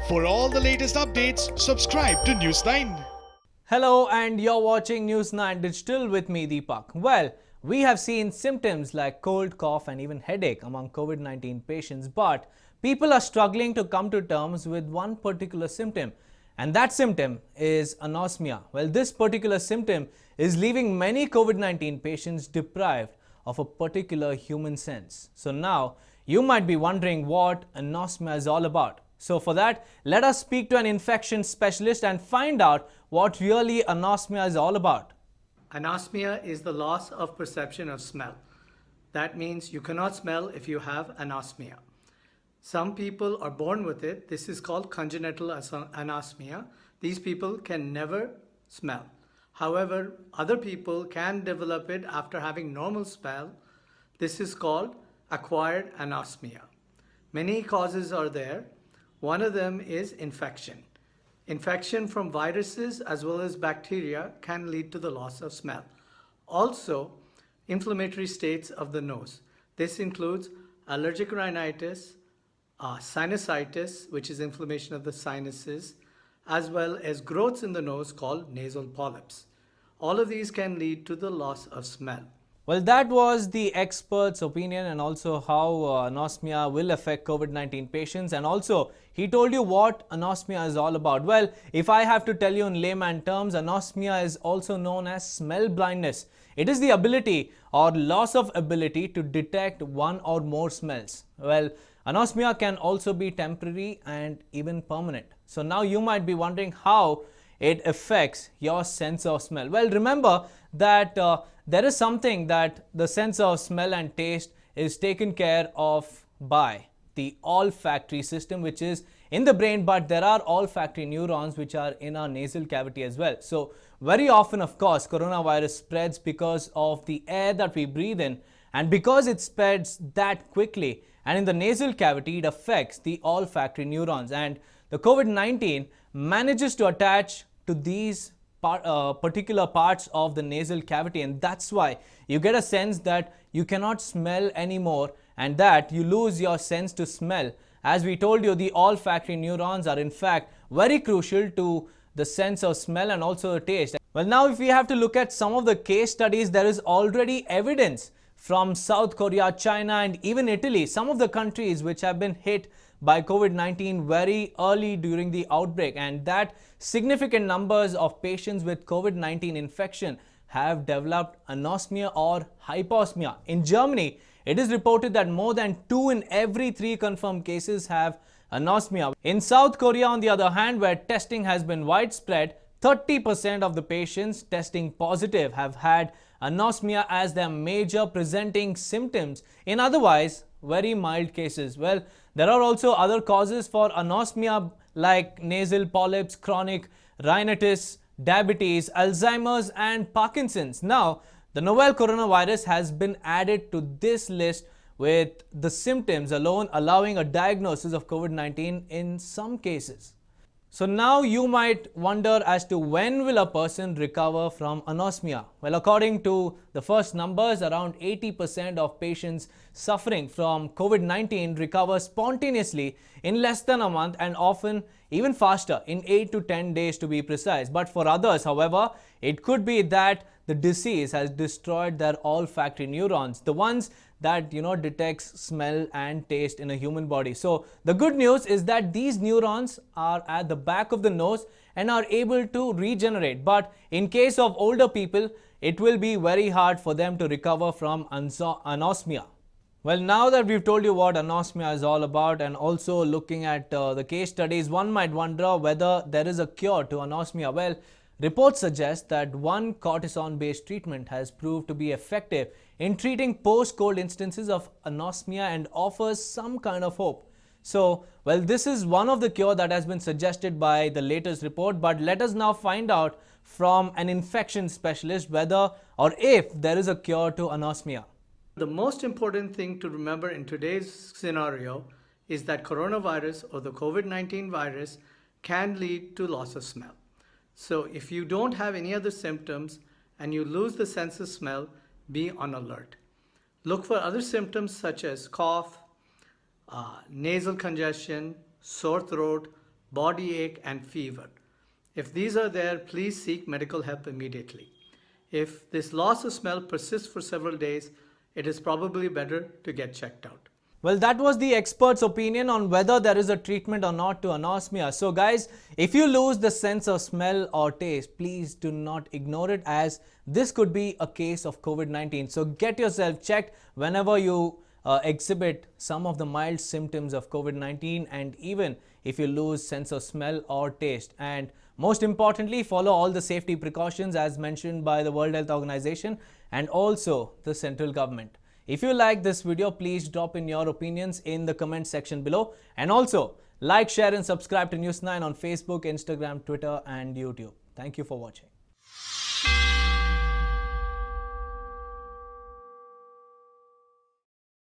For all the latest updates, subscribe to News9. Hello, and you're watching News 9 Digital with me, Deepak. Well, we have seen symptoms like cold, cough, and even headache among COVID 19 patients, but people are struggling to come to terms with one particular symptom, and that symptom is anosmia. Well, this particular symptom is leaving many COVID 19 patients deprived of a particular human sense. So now you might be wondering what anosmia is all about. So for that, let us speak to an infection specialist and find out what really anosmia is all about. Anosmia is the loss of perception of smell. That means you cannot smell if you have anosmia. Some people are born with it. This is called congenital anosmia. These people can never smell. However, other people can develop it after having normal smell. This is called acquired anosmia. Many causes are there. One of them is infection. Infection from viruses as well as bacteria can lead to the loss of smell. Also, inflammatory states of the nose. This includes allergic rhinitis, sinusitis, which is inflammation of the sinuses, as well as growths in the nose called nasal polyps. All of these can lead to the loss of smell. Well, that was the expert's opinion and also how anosmia will affect COVID 19 patients. And also, he told you what anosmia is all about. Well, if I have to tell you in layman terms, anosmia is also known as smell blindness. It is the ability or loss of ability to detect one or more smells. Well, anosmia can also be temporary and even permanent. So now you might be wondering how it affects your sense of smell. Well, remember that there is something that the sense of smell and taste is taken care of by the olfactory system, which is in the brain, but there are olfactory neurons which are in our nasal cavity as well. So very often, of course, coronavirus spreads because of the air that we breathe in, and because it spreads that quickly and in the nasal cavity, it affects the olfactory neurons, and the COVID-19 manages to attach to these particular parts of the nasal cavity, and that's why you get a sense that you cannot smell anymore and that you lose your sense to smell. As we told you, the olfactory neurons are in fact very crucial to the sense of smell and also the taste. Well, now if we have to look at some of the case studies, there is already evidence from South Korea, China, and even Italy, some of the countries which have been hit by COVID-19 very early during the outbreak, and that significant numbers of patients with COVID-19 infection have developed anosmia or hyposmia. In Germany, it is reported that more than 2 in every 3 confirmed cases have anosmia. In South Korea, on the other hand, where testing has been widespread, 30% of the patients testing positive have had anosmia as their major presenting symptoms in otherwise very mild cases. Well, there are also other causes for anosmia like nasal polyps, chronic rhinitis, diabetes, Alzheimer's, and Parkinson's. Now, the novel coronavirus has been added to this list with the symptoms alone allowing a diagnosis of COVID-19 in some cases. So now you might wonder as to when will a person recover from anosmia? Well, according to the first numbers, around 80% of patients suffering from COVID-19 recover spontaneously in less than a month and often even faster, in 8 to 10 days to be precise. But for others, however, it could be that the disease has destroyed their olfactory neurons, the ones that detects smell and taste in a human body. So the good news is that these neurons are at the back of the nose and are able to regenerate. But in case of older people, it will be very hard for them to recover from anosmia. Well, now that we've told you what anosmia is all about and also looking at the case studies, one might wonder whether there is a cure to anosmia. Well, reports suggest that one cortisone-based treatment has proved to be effective in treating post-cold instances of anosmia and offers some kind of hope. So, well, this is one of the cure that has been suggested by the latest report, but let us now find out from an infection specialist whether or if there is a cure to anosmia. The most important thing to remember in today's scenario is that coronavirus or the COVID-19 virus can lead to loss of smell. So if you don't have any other symptoms and you lose the sense of smell, be on alert. Look for other symptoms such as cough, nasal congestion, sore throat, body ache, and fever. If these are there, please seek medical help immediately. If this loss of smell persists for several days, it is probably better to get checked out. Well, that was the expert's opinion on whether there is a treatment or not to anosmia. So guys, if you lose the sense of smell or taste, please do not ignore it, as this could be a case of COVID-19. So get yourself checked whenever you exhibit some of the mild symptoms of COVID-19, and even if you lose sense of smell or taste. And most importantly, follow all the safety precautions as mentioned by the World Health Organization and also the central government. If you like this video, please drop in your opinions in the comment section below, and also like, share and subscribe to News9 on Facebook, Instagram, Twitter and YouTube. Thank you for watching.